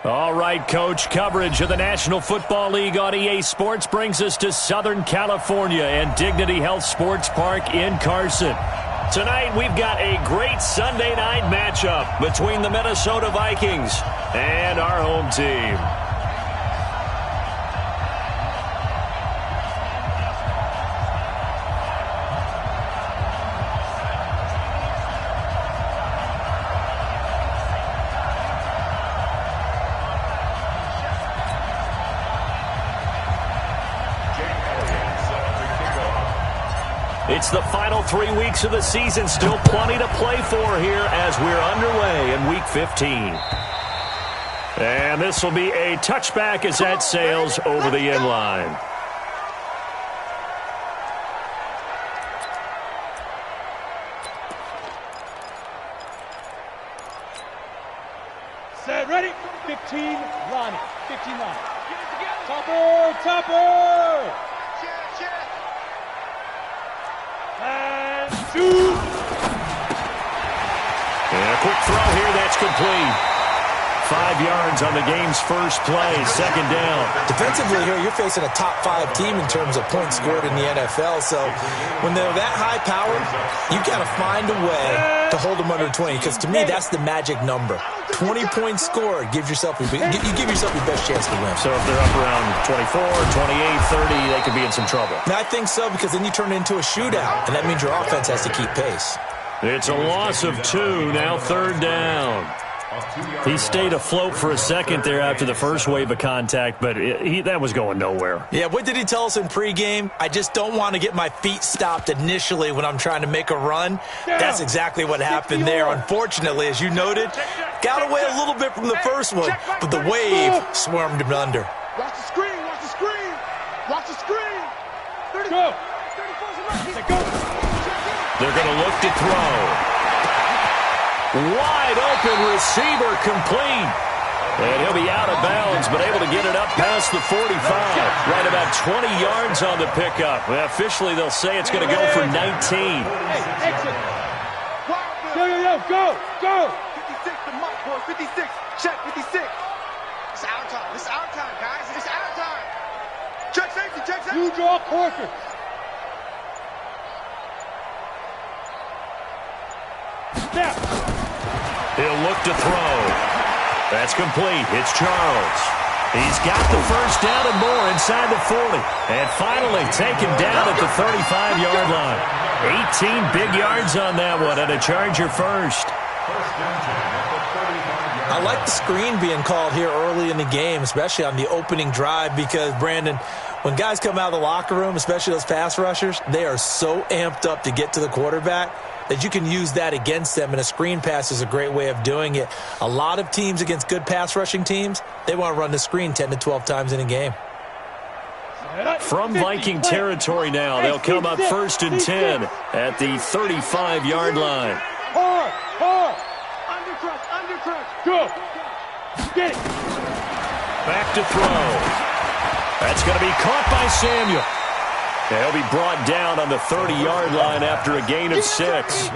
All right, Coach, coverage of the National Football League on EA Sports brings us to Southern California and Dignity Health Sports Park in Carson. Tonight, we've got a great Sunday night matchup between the Minnesota Vikings and our home team. It's the final 3 weeks of the season. Still plenty to play for here as we're underway in Week 15. And this will be a touchback as that sails over the end line. Set, ready? 15, Lonnie. 15, Lonnie. Topper, Topper! And shoot! And a quick throw here, that's complete. 5 yards on the game's first play, second down. Defensively here, you're facing a top 5 team in terms of points scored in the NFL. So when they're that high powered, you got to find a way to hold them under 20. Because to me, that's the magic number. 20 points scored gives yourself you give yourself your best chance to win. So if they're up around 24, 28, 30, they could be in some trouble. And I think so, because then you turn it into a shootout, and that means your offense has to keep pace. It's a loss of 2, now third down. He stayed afloat for a second there after the first wave of contact, but that was going nowhere. Yeah, what did he tell us in pregame? I just don't want to get my feet stopped initially when I'm trying to make a run. That's exactly what happened there. Unfortunately, as you noted, got away a little bit from the first one, but the wave swarmed him under. Watch the screen, watch the screen! Watch the screen! 30, go! 34, go! They're going to look to throw. Wide open receiver complete. And he'll be out of bounds, but able to get it up past the 45. Right about 20 yards on the pickup. Well, officially, they'll say it's going to go for 19. Hey, exit. Yo, go, go. 56 to Mike, boy, 56. Check 56. It's our time. It's our time, guys. It's our time. Check safety, check safety. You draw quarter. Snap. He'll look to throw. That's complete. It's Charles. He's got the first down and more inside the 40. And finally taken down at the 35-yard line. 18 big yards on that one, and a Charger first. I like the screen being called here early in the game, especially on the opening drive, because, Brandon, when guys come out of the locker room, especially those pass rushers, they are so amped up to get to the quarterback that you can use that against them, and a screen pass is a great way of doing it. A lot of teams against good pass rushing teams, they want to run the screen 10 to 12 times in a game. From Viking territory now, they'll come up 1st and 10 at the 35-yard line. Hard. Undercrush. Go. Get it. Back to throw. That's going to be caught by Samuel. He'll be brought down on the 30-yard line after a gain of 6.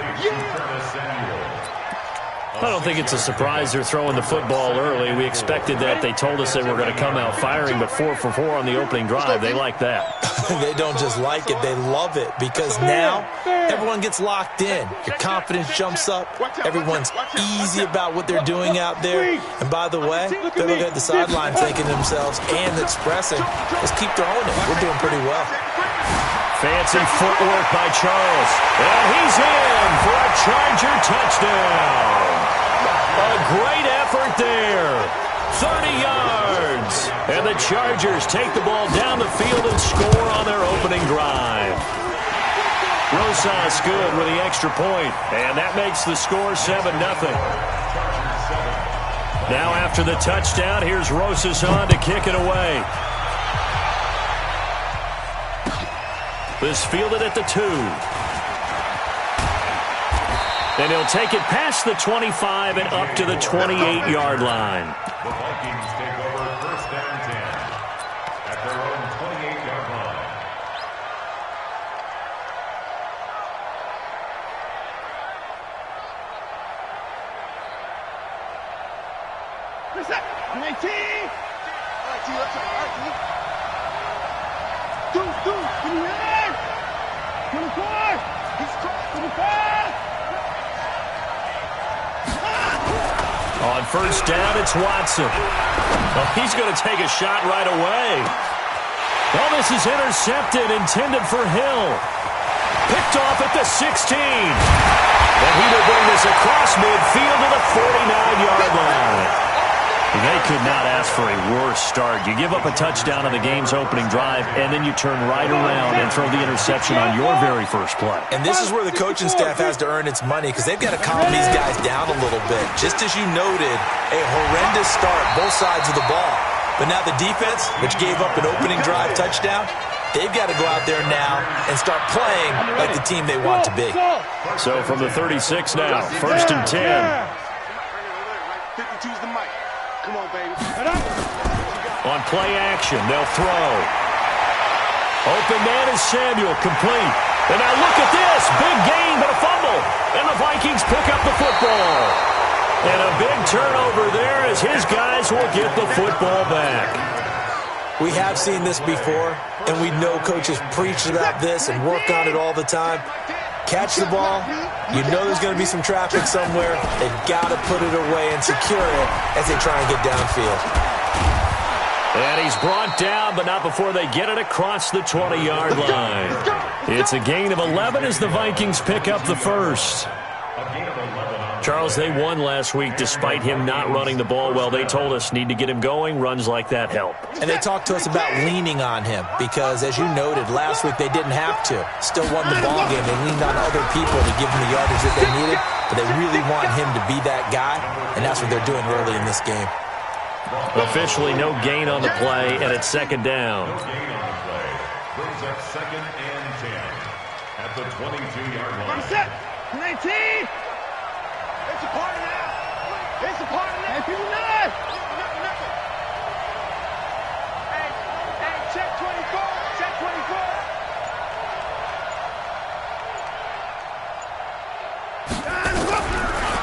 I don't think it's a surprise they're throwing the football early. We expected that. They told us they were going to come out firing, but 4 for 4 on the opening drive. They like that. They don't just like it, they love it, because now everyone gets locked in. Your confidence jumps up. Everyone's easy about what they're doing out there. And by the way, they're looking at the sideline thinking to themselves and expressing, let's keep throwing it. We're doing pretty well. Fancy footwork by Charles. And he's in for a Charger touchdown. A great effort there. 30 yards. And the Chargers take the ball down the field and score on their opening drive. Rosas good with the extra point. And that makes the score 7-0. Now after the touchdown, here's Rosas on to kick it away. This fielded at the 2. And he'll take it past the 25 and up to the 28-yard line. The Vikings take over 1st and 10 at their own 28-yard line. Reset. 19. All right, T. Let's go. All right, T. 2, 29. 24. He's crossed. 25. On first down, it's Watson. Well, he's going to take a shot right away. Well, this is intercepted, intended for Hill. Picked off at the 16. And he will bring this across midfield to the 49-yard line. They could not ask for a worse start. You give up a touchdown on the game's opening drive, and then you turn right around and throw the interception on your very first play. And this is where the coaching staff has to earn its money because they've got to calm these guys down a little bit. Just as you noted, a horrendous start, both sides of the ball. But now the defense, which gave up an opening drive touchdown, they've got to go out there now and start playing like the team they want to be. So from the 36 now, first and 10. 52's the mic. Come on, baby. On play action, they'll throw. Open man is Samuel, complete. And now look at this. Big gain, but a fumble. And the Vikings pick up the football. And a big turnover there as his guys will get the football back. We have seen this before, and we know coaches preach about this and work on it all the time. Catch the ball. You know there's going to be some traffic somewhere. They've got to put it away and secure it as they try and get downfield. And he's brought down, but not before they get it across the 20-yard line. It's a gain of 11 as the Vikings pick up the first. Charles, they won last week despite him not running the ball well. They told us need to get him going. Runs like that help. And they talked to us about leaning on him because, as you noted, last week they didn't have to. Still won the ball game. They leaned on other people to give them the yardage that they needed, but they really want him to be that guy, and that's what they're doing early in this game. Officially no gain on the play, and it's second down. No gain on the play. Brings up second and 10 at the 22-yard line. Set. 19. It's a party now. It's a party now. Hey, nothing. Hey, check 24. Check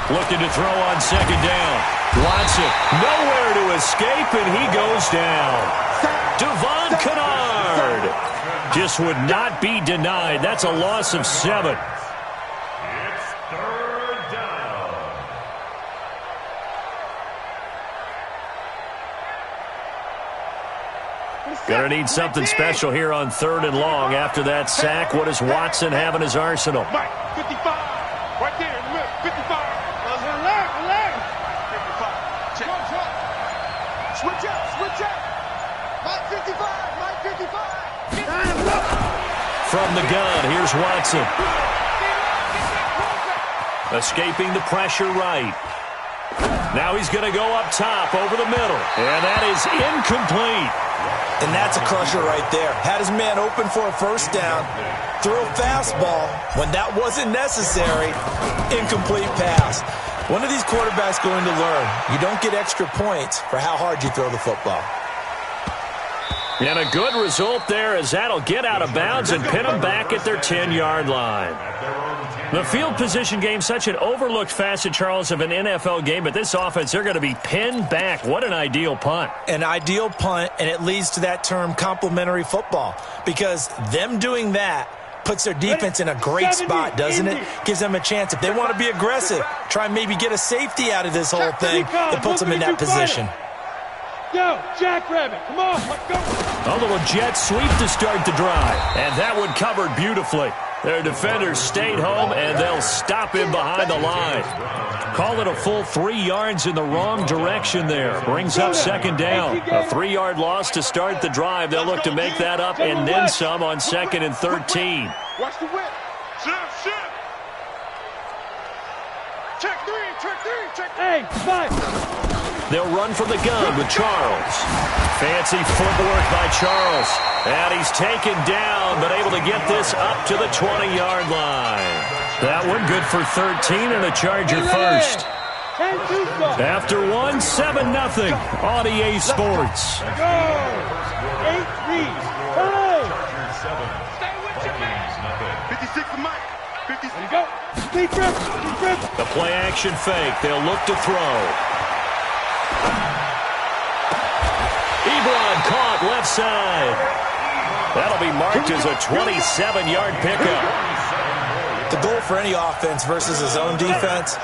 24. Looking to throw on second down. Watson, nowhere to escape, and he goes down. Devon Kennard just would not be denied. That's a loss of 7. It's third down. Gonna need something special here on third and long. After that sack, what does Watson have in his arsenal? Mike, 55. Right there in the middle. 55. Relax. 55. Check. Switch up. Mike 55. From the gun, here's Watson. Escaping the pressure right. Now he's going to go up top over the middle. And that is incomplete. And that's a crusher right there. Had his man open for a first down. Threw a fastball when that wasn't necessary. Incomplete pass. One of these quarterbacks going to learn. You don't get extra points for how hard you throw the football. And a good result there as that'll get out of bounds and pin them back at their 10-yard line. The field position game, such an overlooked facet, Charles, of an NFL game, but this offense, they're going to be pinned back. What an ideal punt. An ideal punt, and it leads to that term complementary football, because them doing that puts their defense in a great spot, doesn't it? Gives them a chance. If they want to be aggressive, try and maybe get a safety out of this whole thing, it puts them in that position. Yo, Jackrabbit, come on, let's go. A little jet sweep to start the drive, and that one covered beautifully. Their defenders stayed home, and they'll stop him behind the line. Call it a full 3 yards in the wrong direction there. Brings up second down. A 3-yard loss to start the drive. They'll look to make that up and then some on second and 13. Watch the whip. Shift. Check three. Hey, 5. They'll run from the gun with Charles. Fancy footwork by Charles. And he's taken down, but able to get this up to the 20-yard line. That one good for 13 and a Charger first. After one, 7-0 on EA Sports. Go! 8-3. Hey! Stay with your man. 56 to Mike. 56. Go. Deep grip. The play action fake. They'll look to throw. Ebron caught left side. That'll be marked as a 27-yard pickup. The goal for any offense versus his own defense,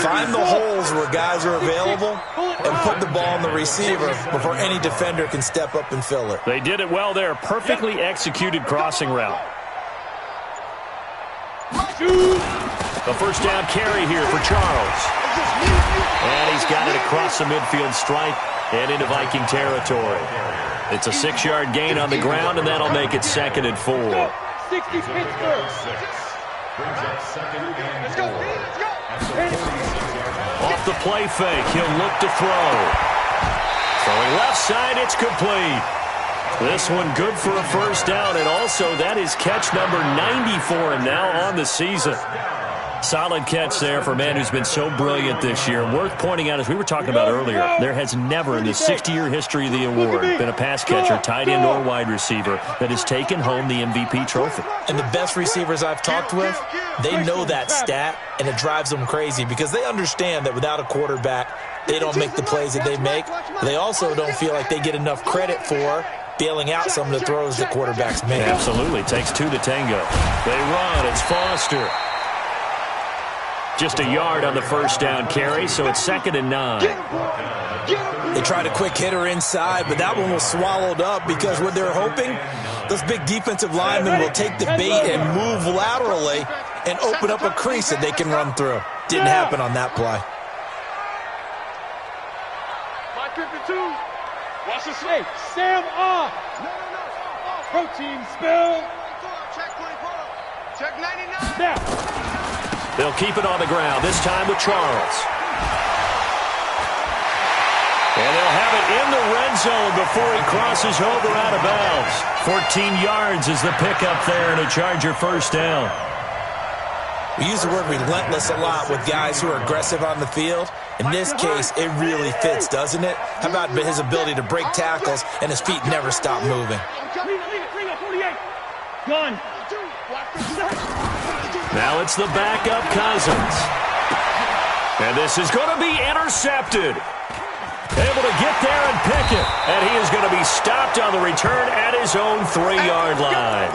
find the holes where guys are available and put the ball on the receiver before any defender can step up and fill it. They did it well there. Perfectly executed crossing route. A first down carry here for Charles. And he's got it across the midfield stripe and into Viking territory. It's a 6-yard gain on the ground, and that'll make it 2nd and 4. 60 Pittsburgh. Let's go. Off the play fake, he'll look to throw. Throwing left side, it's complete. This one good for a first down, and also that is catch number 94 and now on the season. Solid catch there for a man who's been so brilliant this year. Worth pointing out, as we were talking about earlier, there has never in the 60-year history of the award been a pass catcher, tight end, or wide receiver that has taken home the MVP trophy. And the best receivers I've talked with, they know that stat, and it drives them crazy because they understand that without a quarterback, they don't make the plays that they make. They also don't feel like they get enough credit for bailing out some of the throws the quarterbacks make. Absolutely. Takes two to tango. They run. It's Foster. Just a yard on the first down carry, so it's 2nd and 9. They tried a quick hitter inside, but that one was swallowed up because what they're hoping, those big defensive linemen will take the bait and move laterally and open up a crease that they can run through. Didn't happen on that play. My 52. Watch the snake. Sam off. Protein spill. Check 24. Check 99. Now. They'll keep it on the ground, this time with Charles. And they'll have it in the red zone before he crosses over out of bounds. 14 yards is the pickup there and a Charger first down. We use the word relentless a lot with guys who are aggressive on the field. In this case, it really fits, doesn't it? How about his ability to break tackles and his feet never stop moving? Gun. Now it's the backup Cousins. And this is going to be intercepted. Able to get there and pick it. And he is going to be stopped on the return at his own 3-yard line.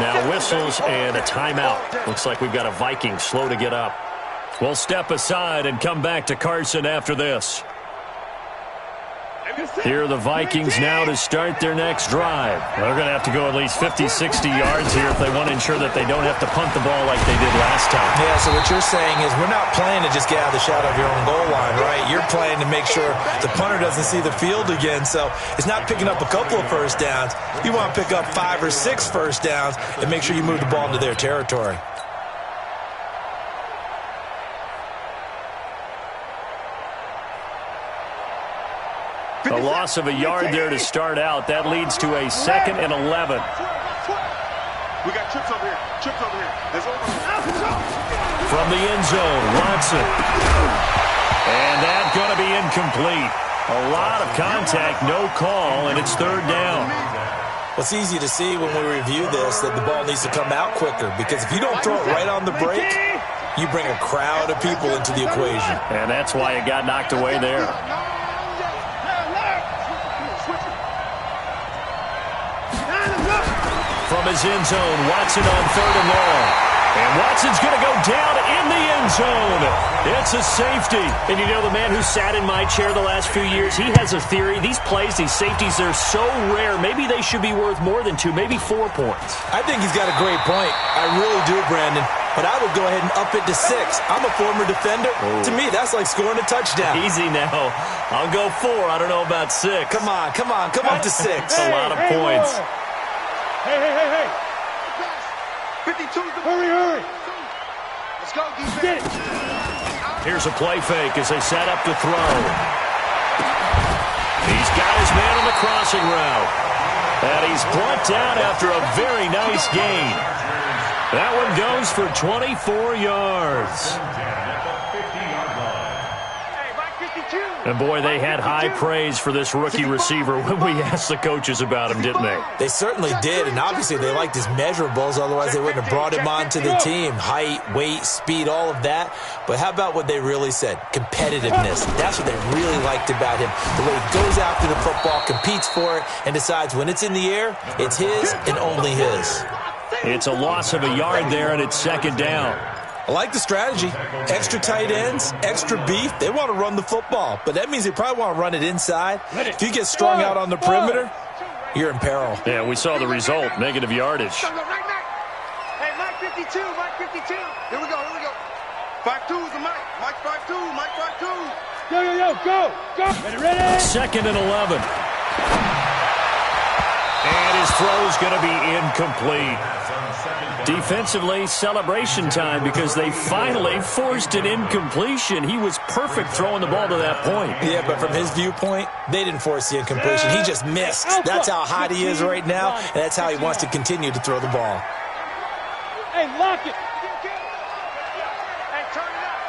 Now whistles and a timeout. Looks like we've got a Viking slow to get up. We'll step aside and come back to Carson after this. Here are the Vikings now to start their next drive. They're going to have to go at least 50, 60 yards here if they want to ensure that they don't have to punt the ball like they did last time. Yeah, so what you're saying is we're not playing to just get out of the shadow of your own goal line, right? You're playing to make sure the punter doesn't see the field again. So it's not picking up a couple of first downs. You want to pick up 5 or 6 first downs and make sure you move the ball into their territory. A loss of a yard there to start out. That leads to a 2nd and 11. We got trips over here. Trips over here. There's over. From the end zone, Watson. And that's going to be incomplete. A lot of contact, no call, and it's 3rd down. Well, it's easy to see when we review this that the ball needs to come out quicker because if you don't throw it right on the break, you bring a crowd of people into the equation. And that's why it got knocked away there. From his end zone, Watson on 3rd and long. And Watson's going to go down in the end zone. It's a safety. And you know, the man who sat in my chair the last few years, he has a theory. These plays, these safeties, they're so rare. Maybe they should be worth more than 2, maybe 4 points. I think he's got a great point. I really do, Brandon. But I would go ahead and up it to 6. I'm a former defender. Oh. To me, that's like scoring a touchdown. Easy now. I'll go 4. I don't know about 6. Come on. Come up to 6. A lot of points. Hey. 52's the hurry. Let's go, defense. Here's a play fake as they set up to throw. He's got his man on the crossing route. And he's brought down after a very nice gain. That one goes for 24 yards. Hey, right 52. And, boy, they had high praise for this rookie receiver when we asked the coaches about him, didn't they? They certainly did, and obviously they liked his measurables. Otherwise, they wouldn't have brought him onto the team. Height, weight, speed, all of that. But how about what they really said? Competitiveness. That's what they really liked about him. The way he goes after the football, competes for it, and decides when it's in the air, it's his and only his. It's a loss of a yard there, and it's second down. I like the strategy. Extra tight ends, extra beef. They want to run the football, but that means they probably want to run it inside. If you get strung out on the perimeter, you're in peril. Yeah, we saw the result, negative yardage. Hey, Mike 52, Mike 52. Here we go. 5-2 is the Mike. Mike 5-2, Mike 5-2. Go. Ready. Second and 11. And his throw's going to be incomplete. Defensively, celebration time because they finally forced an incompletion. He was perfect throwing the ball to that point. Yeah, but from his viewpoint, they didn't force the incompletion. He just missed. That's how hot he is right now, and that's how he wants to continue to throw the ball. Hey, lock it. Hey, turn it up.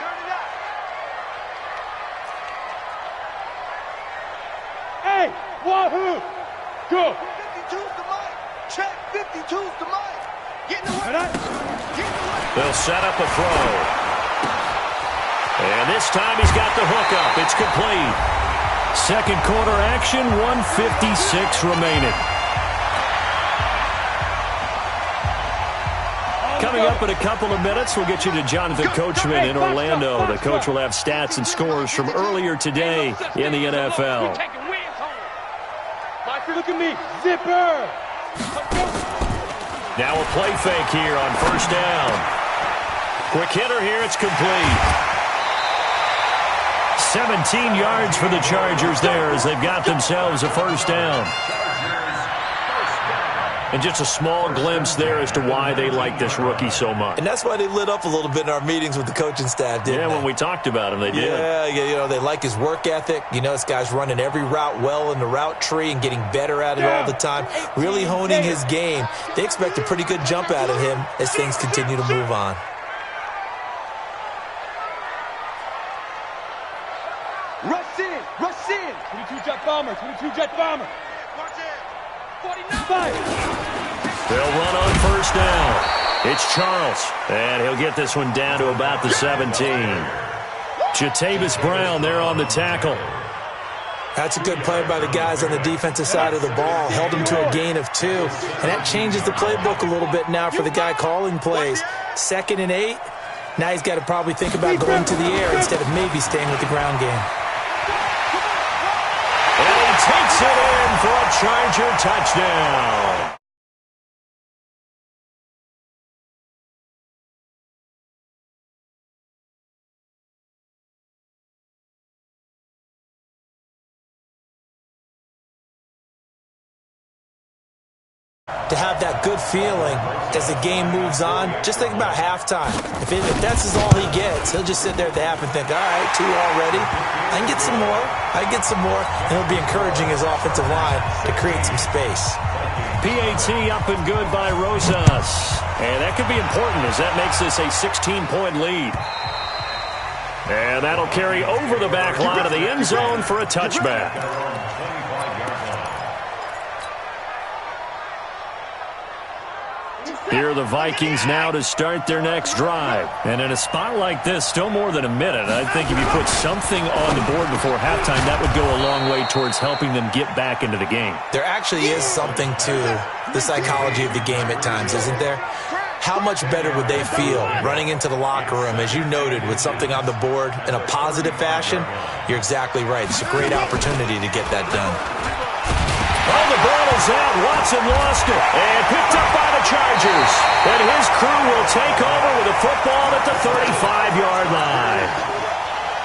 Hey, wahoo. Go. 52's the mic. Check, 52's the mic. Get in the way. They'll set up a throw. And this time he's got the hook up. It's complete. Second quarter action, 1:56 remaining. Coming up in a couple of minutes, we'll get you to Jonathan Coachman in Orlando. The coach will have stats and scores from earlier today in the NFL. Look at me. Zipper. Now a play fake here on first down. Quick hitter here, it's complete. 17 yards for the Chargers there as they've got themselves a first down. And just a small glimpse there as to why they like this rookie so much. And that's why they lit up a little bit in our meetings with the coaching staff, didn't they? Yeah, when we talked about him, they did. Yeah, they like his work ethic. This guy's running every route well in the route tree and getting better at it all the time, really honing his game. They expect a pretty good jump out of him as things continue to move on. Rush in. 22 jet bomber. 49. They'll run on first down. It's Charles, and he'll get this one down to about the 17. Jatavis Brown there on the tackle. That's a good play by the guys on the defensive side of the ball. Held him to a gain of 2. And that changes the playbook a little bit now for the guy calling plays. 2nd and 8. Now he's got to probably think about going to the air instead of maybe staying with the ground game. And he takes it in for a Charger touchdown. To have that good feeling as the game moves on, just think about halftime. If that's all he gets, he'll just sit there at the half and think, all right, 2 already. I can get some more. And he'll be encouraging his offensive line to create some space. PAT up and good by Rosas. And that could be important as that makes this a 16-point lead. And that'll carry over the back line of the end zone for a touchback. Here are the Vikings now to start their next drive. And in a spot like this, still more than a minute, I think if you put something on the board before halftime, that would go a long way towards helping them get back into the game. There actually is something to the psychology of the game at times, isn't there? How much better would they feel running into the locker room, as you noted, with something on the board in a positive fashion? You're exactly right. It's a great opportunity to get that done. Oh, the ball is out. Watson lost it. And picked up by the Chargers. And his crew will take over with a football at the 35-yard line.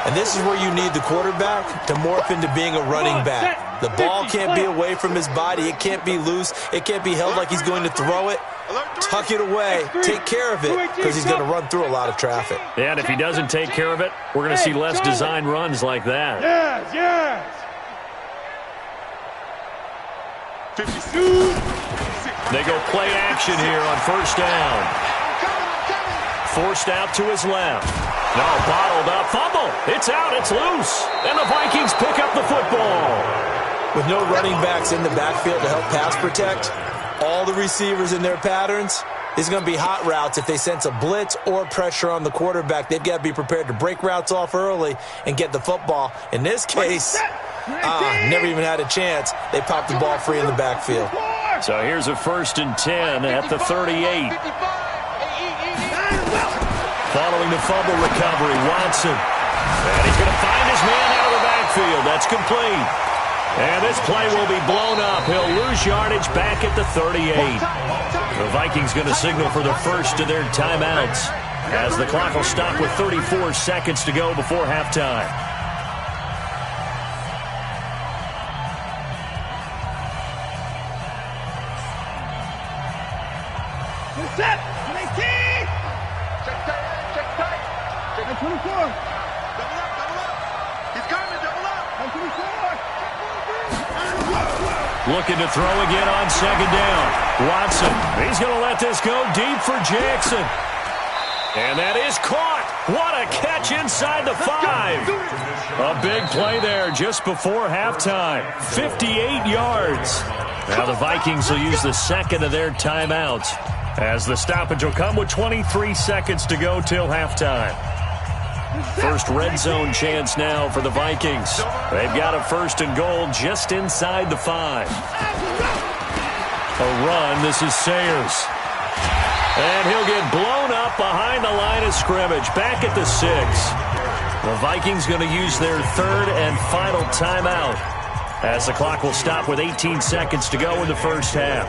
And this is where you need the quarterback to morph into being a running back. The ball can't be away from his body. It can't be loose. It can't be held like he's going to throw it. Tuck it away. Take care of it because he's going to run through a lot of traffic. Yeah, and if he doesn't take care of it, we're going to see less design runs like that. Yes. They go play action here on first down. Forced out to his left. No, bottled up. Fumble. It's out. It's loose. And the Vikings pick up the football. With no running backs in the backfield to help pass protect, all the receivers in their patterns, it's going to be hot routes. If they sense a blitz or pressure on the quarterback, they've got to be prepared to break routes off early and get the football. In this case, never even had a chance. They popped the ball free in the backfield. So here's a 1st and 10 at the 38. Following the fumble recovery, Watson. And he's going to find his man out of the backfield. That's complete. And this play will be blown up. He'll lose yardage back at the 38. The Vikings going to signal for the first of their timeouts as the clock will stop with 34 seconds to go before halftime. Set! 19! Check tight! Check tight! Check 24! Double up! He's coming! Double up! 24! Looking to throw again on 2nd down. Watson, he's going to let this go deep for Jackson. And that is caught. What a catch inside the 5. A big play there just before halftime. 58 yards. Now the Vikings will use the second of their timeouts as the stoppage will come with 23 seconds to go till halftime. First red zone chance now for the Vikings. They've got a 1st and goal just inside the 5. A run. This is Sayers. And he'll get blown up behind the line of scrimmage. Back at the 6. The Vikings going to use their 3rd and final timeout as the clock will stop with 18 seconds to go in the first half.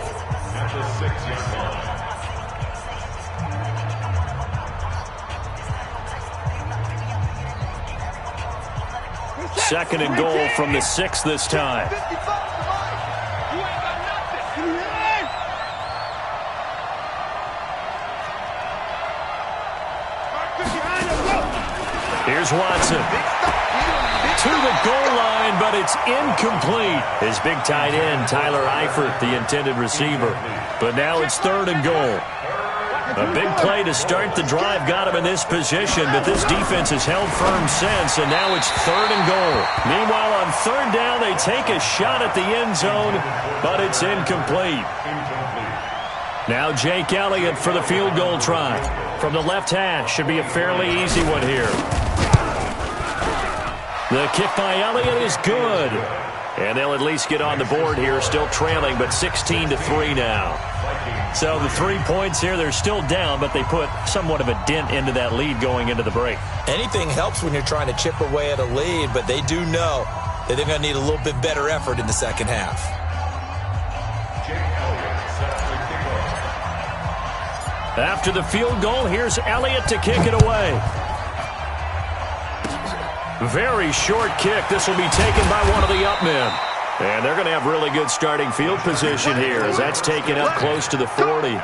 2nd and goal from the 6 this time. Here's Watson. To the goal line, but it's incomplete. His big tight end, Tyler Eifert, the intended receiver. But now it's 3rd and goal. A big play to start the drive got him in this position, but this defense has held firm since, and now it's 3rd and goal. Meanwhile, on 3rd down, they take a shot at the end zone, but it's incomplete. Now Jake Elliott for the field goal try. From the left hash, should be a fairly easy one here. The kick by Elliott is good. And they'll at least get on the board here, still trailing, but 16-3 now. So the 3 points here, they're still down, but they put somewhat of a dent into that lead going into the break. Anything helps when you're trying to chip away at a lead, but they do know that they're going to need a little bit better effort in the second half. After the field goal, here's Elliott to kick it away. Very short kick. This will be taken by one of the up men. And they're going to have really good starting field position here as that's taken up close to the 40.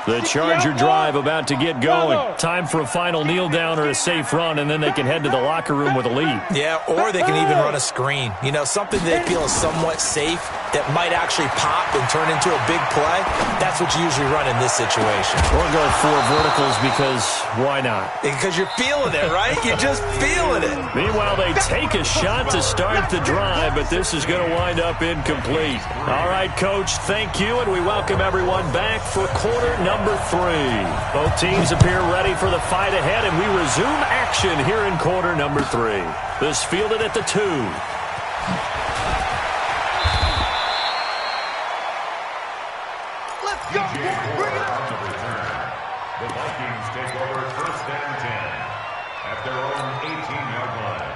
The Charger drive about to get going. Time for a final kneel down or a safe run, and then they can head to the locker room with a lead. Yeah, or they can even run a screen. You know, something they feel is somewhat safe that might actually pop and turn into a big play. That's what you usually run in this situation. Or go 4 verticals because why not? Because you're feeling it, right? You're just feeling it. Meanwhile, they take a shot to start the drive, but this is going to wind up incomplete. All right, Coach, thank you, and we welcome everyone back for quarter number 3. Both teams appear ready for the fight ahead, and we resume action here in quarter number 3. This fielded at the 2. Let's go, boys! Bring it up! The Vikings take over 1st and 10 at their own 18-yard line.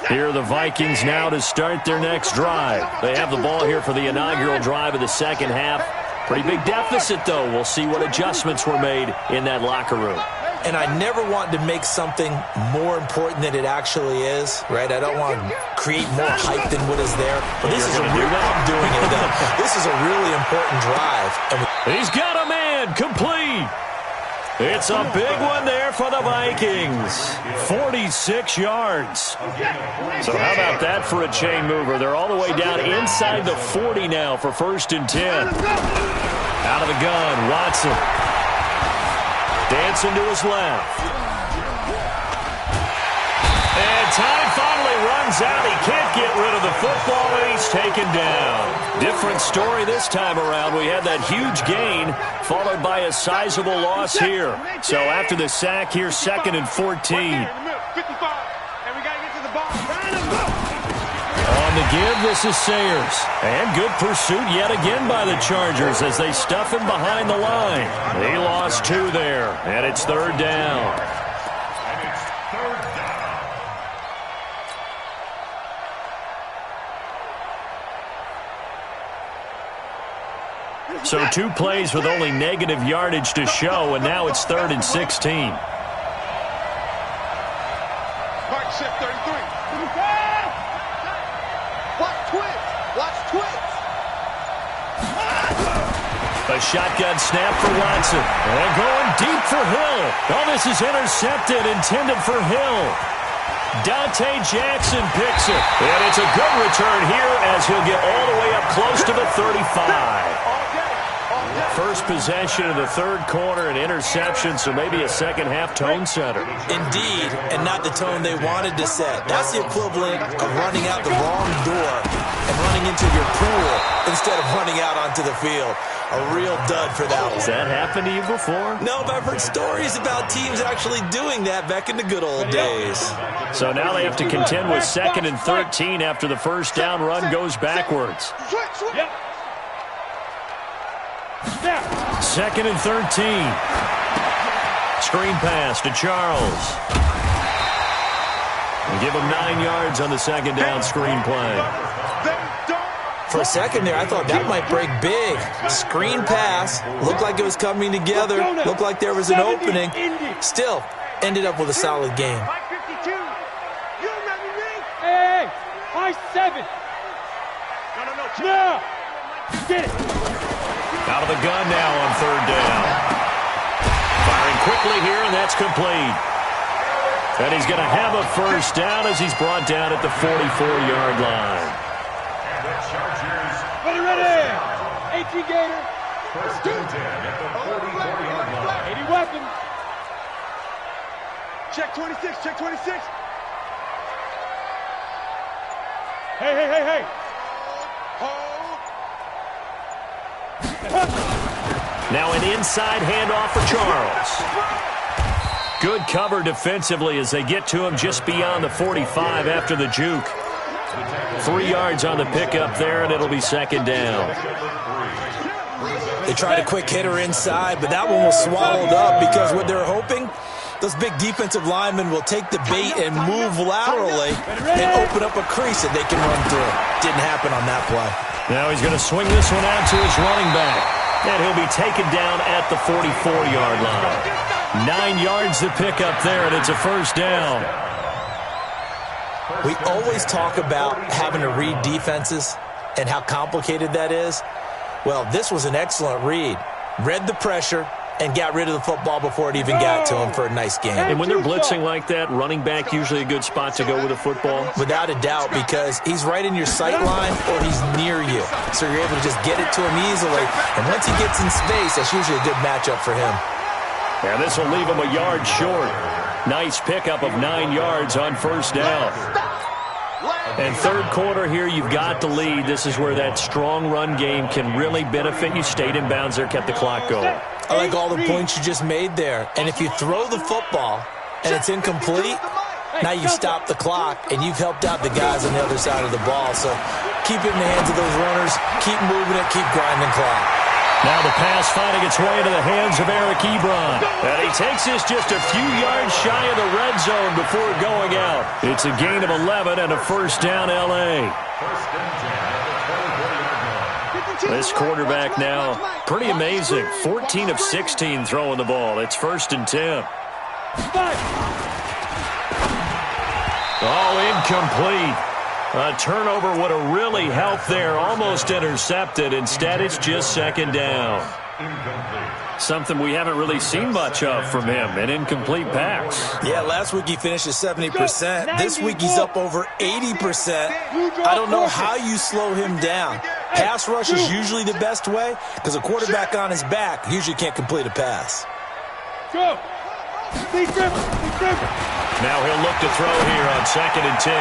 Here are the Vikings now to start their next drive. They have the ball here for the inaugural drive of the second half. Pretty big deficit, though. We'll see what adjustments were made in that locker room. And I never want to make something more important than it actually is, right? I don't want to create more hype than what is there. But this is a real, I'm doing it, though. This is a really important drive. He's got a man, complete. It's a big one there for the Vikings. 46 yards. So how about that for a chain mover? They're all the way down inside the 40 now for 1st and 10. Out of the gun, Watson. Dancing to his left. And time finally runs out. He can't get rid of the football, and he's taken down. Different story this time around. We had that huge gain, followed by a sizable loss here. So after the sack, here's 2nd and 14. On the give, this is Sayers. And good pursuit yet again by the Chargers as they stuff him behind the line. He lost 2 there, and it's 3rd down. So 2 plays with only negative yardage to show, and now it's 3rd and 16. Partnership 33. Watch twins. A shotgun snap for Watson. And going deep for Hill. Oh, this is intercepted, intended for Hill. Dante Jackson picks it. And it's a good return here as he'll get all the way up close to the 35. First possession of the 3rd quarter, an interception, so maybe a second-half tone setter. Indeed, and not the tone they wanted to set. That's the equivalent of running out the wrong door and running into your pool instead of running out onto the field. A real dud for that one. Has that happened to you before? No, but I've heard stories about teams actually doing that back in the good old days. So now they have to contend with 2nd and 13 after the first down run goes backwards. Yep. 2nd and 13. Screen pass to Charles. And give him 9 yards on the 2nd down screen play. For a second there, I thought that might break big. Screen pass. Looked like it was coming together. Looked like there was an opening. Still, ended up with a solid game. Hey, I 7. No. Get it. Out of the gun now on 3rd down. Firing quickly here, and that's complete. And he's going to have a first down as he's brought down at the 44-yard line. Ready. 18 Gator. 1st and 10 at the 44-yard line. 80 weapon. Check 26. Hey. Now an inside handoff for Charles. Good cover defensively as they get to him just beyond the 45 after the juke. 3 yards on the pickup there, and it'll be 2nd down. They tried a quick hitter inside, but that one was swallowed up because what they're hoping, those big defensive linemen will take the bait and move laterally and open up a crease that they can run through. Didn't happen on that play. Now he's going to swing this one out to his running back. And he'll be taken down at the 44-yard line. 9 yards to pick up there, and it's a first down. We always talk about having to read defenses and how complicated that is. Well, this was an excellent read. Read the pressure and got rid of the football before it even got to him for a nice game. And when they're blitzing like that, running back usually a good spot to go with a football? Without a doubt, because he's right in your sight line or he's near you. So you're able to just get it to him easily. And once he gets in space, that's usually a good matchup for him. And this will leave him a yard short. Nice pickup of 9 yards on first down. And 3rd quarter here, you've got the lead. This is where that strong run game can really benefit you. Stayed in bounds there, kept the clock going. I like all the points you just made there. And if you throw the football and it's incomplete, now you stop the clock and you've helped out the guys on the other side of the ball. So keep it in the hands of those runners. Keep moving it. Keep grinding clock. Now the pass finding its way into the hands of Eric Ebron. And he takes this just a few yards shy of the red zone before going out. It's a gain of 11 and a first down L.A. This quarterback now, pretty amazing. 14 of 16 throwing the ball. It's 1st and 10. Oh, incomplete. A turnover would have really helped there. Almost intercepted. Instead, it's just 2nd down. Incomplete. Something we haven't really seen much of from him, an incomplete pass. Yeah, last week he finished at 70%. This week he's up over 80%. I don't know how you slow him down. Pass rush is usually the best way because a quarterback on his back usually can't complete a pass. Go. Now he'll look to throw here on 2nd and 10.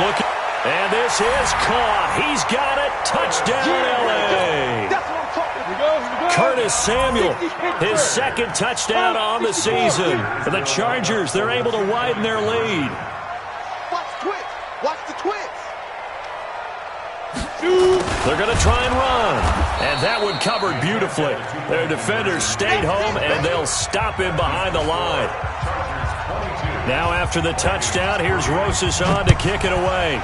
Look, and this is caught. He's got it. Touchdown, L.A. That's what I'm talking about. Curtis Samuel, his 2nd touchdown on the season. For the Chargers, they're able to widen their lead. Watch the twitch. Watch the twitch. They're going to try and run. And that one covered beautifully. Their defenders stayed home, and they'll stop him behind the line. Now after the touchdown, here's ylooseone to kick it away.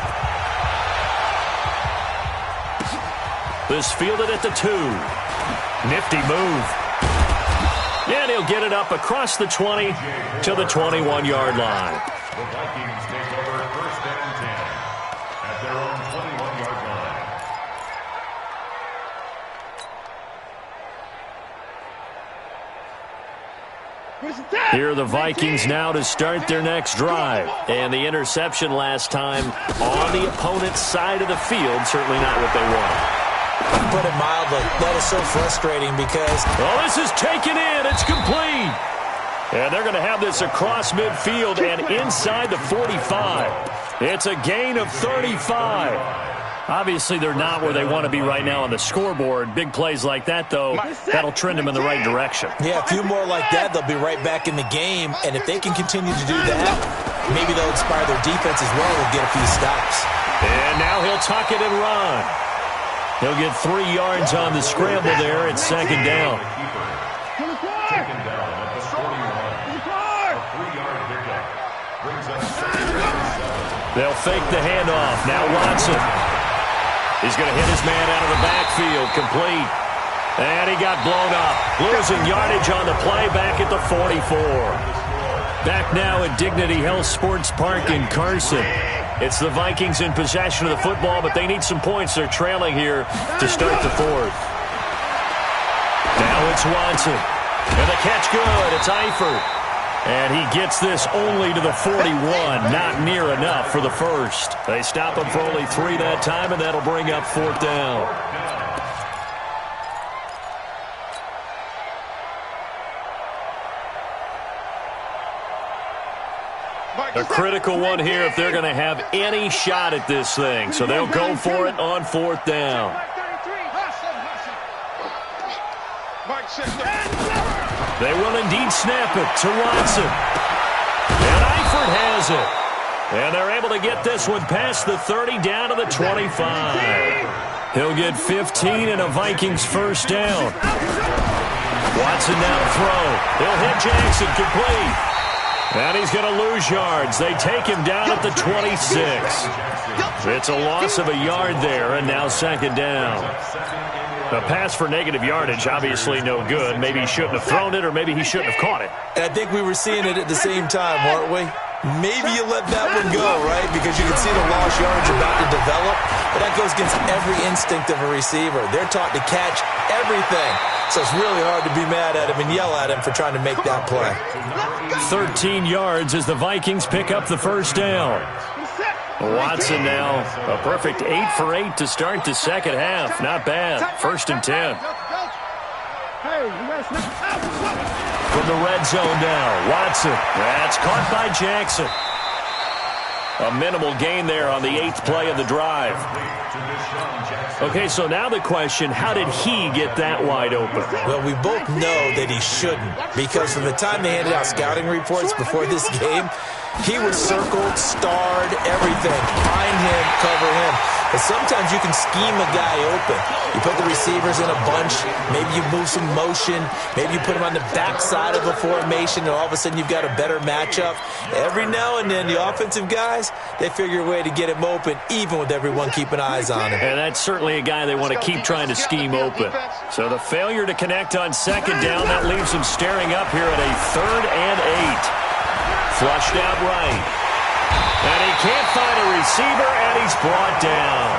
This fielded at the 2. Nifty move. And he'll get it up across the 20 to the 21-yard line. The Vikings take over 1st and 10 at their own 21-yard line. Here are the Vikings now to start their next drive. And the interception last time on the opponent's side of the field, certainly not what they wanted. Put it mildly, that is so frustrating because... Oh, this is taken in. It's complete. And they're going to have this across midfield and inside the 45. It's a gain of 35. Obviously, they're not where they want to be right now on the scoreboard. Big plays like that, though, that'll trend them in the right direction. Yeah, a few more like that, they'll be right back in the game. And if they can continue to do that, maybe they'll inspire their defense as well and get a few stops. And now he'll tuck it and run. He'll get 3 yards on the scramble there at 2nd down. Taken down at the 41. A 3-yard pickup. Brings up 2nd and 7. They'll fake the handoff. Now Watson. He's going to hit his man out of the backfield. Complete. And he got blown up. Losing yardage on the play back at the 44. Back now at Dignity Health Sports Park in Carson. It's the Vikings in possession of the football, but they need some points. They're trailing here to start the 4th. Now it's Watson. And the catch good. It's Eifert. And he gets this only to the 41. Not near enough for the 1st. They stop him for only 3 that time, and that'll bring up 4th down. A critical one here if they're going to have any shot at this thing. So they'll go for it on 4th down. They will indeed snap it to Watson. And Eifert has it. And they're able to get this one past the 30 down to the 25. He'll get 15 and a Vikings 1st down. Watson now to throw. He'll hit Jackson complete. And he's going to lose yards. They take him down at the 26. It's a loss of a yard there, and now 2nd down. A pass for negative yardage, obviously no good. Maybe he shouldn't have thrown it, or maybe he shouldn't have caught it. And I think we were seeing it at the same time, weren't we? Maybe you let that one go, right? Because you can see the lost yardage about to develop. But that goes against every instinct of a receiver. They're taught to catch everything. So it's really hard to be mad at him and yell at him for trying to make that play. 13 yards as the Vikings pick up the 1st down. Watson now, a perfect 8 for 8 to start the 2nd half. Not bad. 1st and 10. From the red zone now, Watson. That's caught by Jackson. A minimal gain there on the 8th play of the drive. Okay, so now the question, how did he get that wide open? Well, we both know that he shouldn't, because from the time they handed out scouting reports before this game, he was circled, starred, everything. Find him, cover him. But sometimes you can scheme a guy open. You put the receivers in a bunch. Maybe you move some motion. Maybe you put him on the backside of a formation, and all of a sudden you've got a better matchup. Every now and then, the offensive guys, they figure a way to get him open, even with everyone keeping eyes on him. And that's certainly a guy they want to keep trying to scheme open. So the failure to connect on 2nd down, that leaves him staring up here at a 3rd and 8. Flushed out right. And he can't find a receiver, and he's brought down.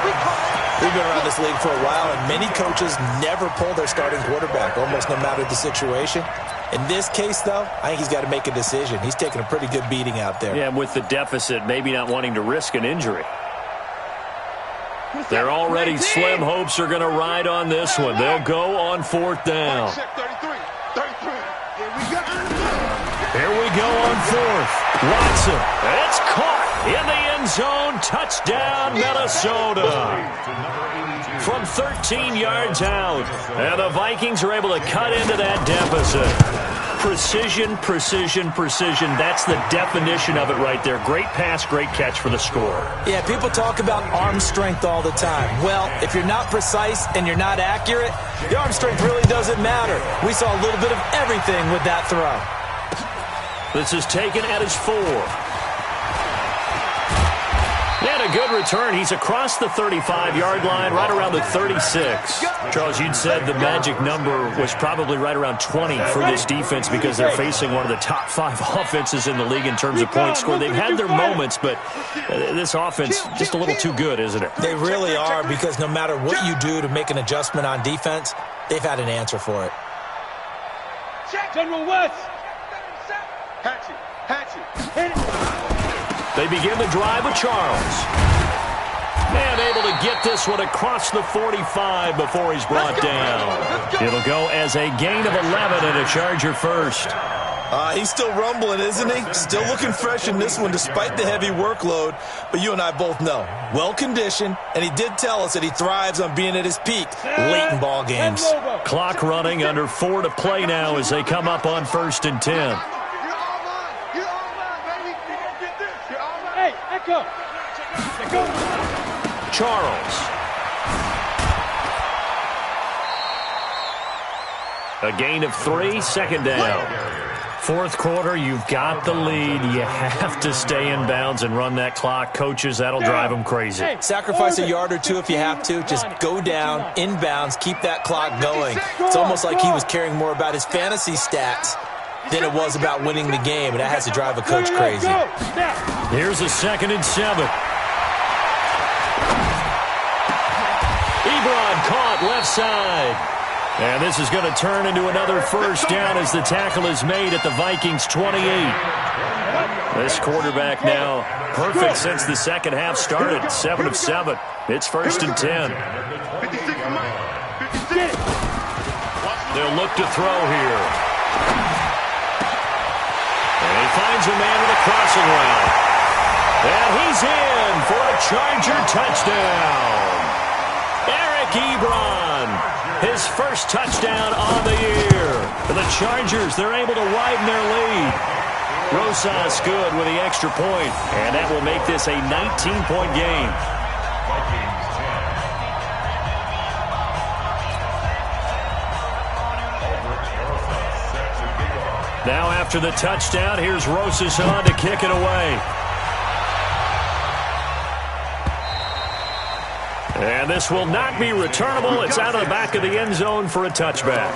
We've been around this league for a while, and many coaches never pull their starting quarterback, almost no matter the situation. In this case, though, I think he's got to make a decision. He's taking a pretty good beating out there. Yeah, with the deficit, maybe not wanting to risk an injury. Their already slim hopes are going to ride on this one. They'll go on 4th down. Here we go on 4th. Watson. It's caught in the end zone. Touchdown, Minnesota. From 13 yards out. And the Vikings are able to cut into that deficit. Precision, precision, precision. That's the definition of it right there. Great pass, great catch for the score. Yeah, people talk about arm strength all the time. Well, if you're not precise and you're not accurate, your arm strength really doesn't matter. We saw a little bit of everything with that throw. This is taken at his 4. And a good return. He's across the 35-yard line, right around the 36. Charles, you'd said the magic number was probably right around 20 for this defense because they're facing one of the top 5 offenses in the league in terms of points scored. They've had their moments, but this offense just a little too good, isn't it? They really are, because no matter what you do to make an adjustment on defense, they've had an answer for it. General West. Hatchet. They begin the drive with Charles. And able to get this one across the 45 before he's brought down. It'll go as a gain of 11 and a Charger first. He's still rumbling, isn't he? Still looking fresh in this one despite the heavy workload. But you and I both know, well-conditioned, and he did tell us that he thrives on being at his peak late in ball games. Clock running, under 4 to play now as they come up on 1st and 10. Charles. A gain of 3, 2nd down. 4th quarter, you've got the lead. You have to stay in bounds and run that clock. Coaches, that'll drive them crazy. Sacrifice a yard or 2 if you have to. Just go down, in bounds, keep that clock going. It's almost like he was caring more about his fantasy stats than it was about winning the game, and that has to drive a coach crazy. Here's a 2nd and 7. Ebron caught left side. And this is going to turn into another 1st down as the tackle is made at the Vikings 28. This quarterback now perfect since the second half started. 7 of 7. It's 1st and 10. They'll look to throw here. And he finds a man with a crossing route. And he's in for a Charger touchdown. Eric Ebron, his first touchdown on the year. For the Chargers, they're able to widen their lead. Rosas good with the extra point, and that will make this a 19-point game. Now after the touchdown, here's Rosas on to kick it away. And this will not be returnable. It's out of the back of the end zone for a touchback.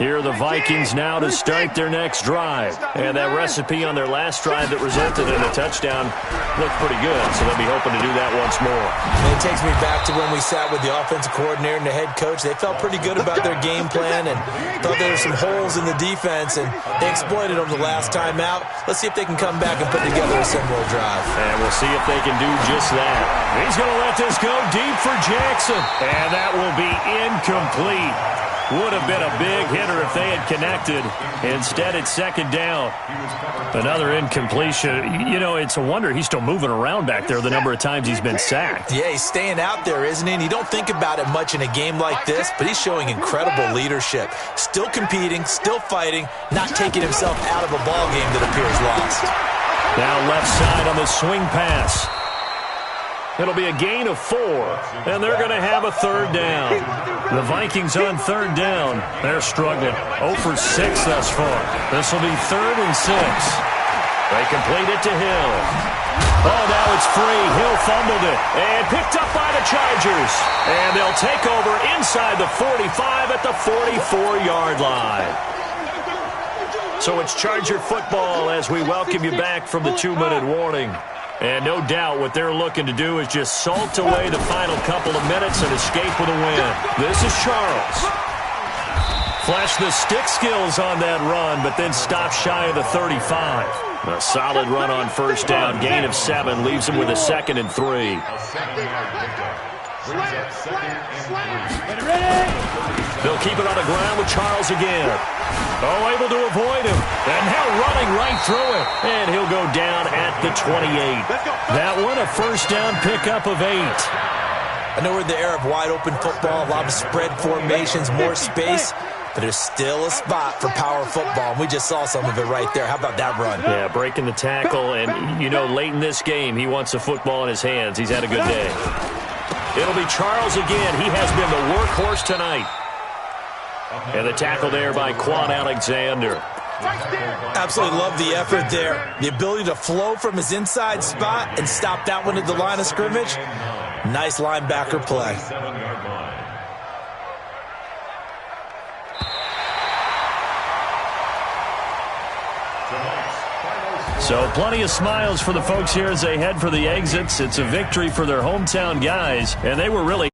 Here are the Vikings now to start their next drive. And that recipe on their last drive that resulted in a touchdown looked pretty good, so they'll be hoping to do that once more. And it takes me back to when we sat with the offensive coordinator and the head coach. They felt pretty good about their game plan and thought there were some holes in the defense, and they exploited them the last time out. Let's see if they can come back and put together a similar drive. And we'll see if they can do just that. He's going to let this go deep for Jackson. And that will be incomplete. Would have been a big hitter if they had connected. Instead, it's 2nd down. Another incompletion. You know, it's a wonder he's still moving around back there the number of times he's been sacked. Yeah, he's staying out there, isn't he? And you don't think about it much in a game like this, but he's showing incredible leadership. Still competing, still fighting, not taking himself out of a ball game that appears lost. Now left side on the swing pass. It'll be a gain of 4, and they're going to have a 3rd down. The Vikings on 3rd down. They're struggling. 0 for 6 thus far. This will be 3rd and 6. They complete it to Hill. Oh, now it's free. Hill fumbled it and picked up by the Chargers. And they'll take over inside the 45 at the 44-yard line. So it's Charger football as we welcome you back from the 2-minute warning. And no doubt what they're looking to do is just salt away the final couple of minutes and escape with a win. This is Charles. Flashed the stick skills on that run, but then stopped shy of the 35. A solid run on first down. Gain of 7 leaves him with a 2nd and 3. They'll keep it on the ground with Charles again. Oh, able to avoid him. And now running right through it. And he'll go down at the 28. That one a first down pickup of 8. I know we're in the era of wide-open football, a lot of spread formations, more space. But there's still a spot for power football, and we just saw some of it right there. How about that run? Yeah, breaking the tackle, and, you know, late in this game, he wants the football in his hands. He's had a good day. It'll be Charles again. He has been the workhorse tonight. And the tackle there by Quan Alexander. Absolutely love the effort there. The ability to flow from his inside spot and stop that one at the line of scrimmage. Nice linebacker play. So plenty of smiles for the folks here as they head for the exits. It's a victory for their hometown guys, and they were really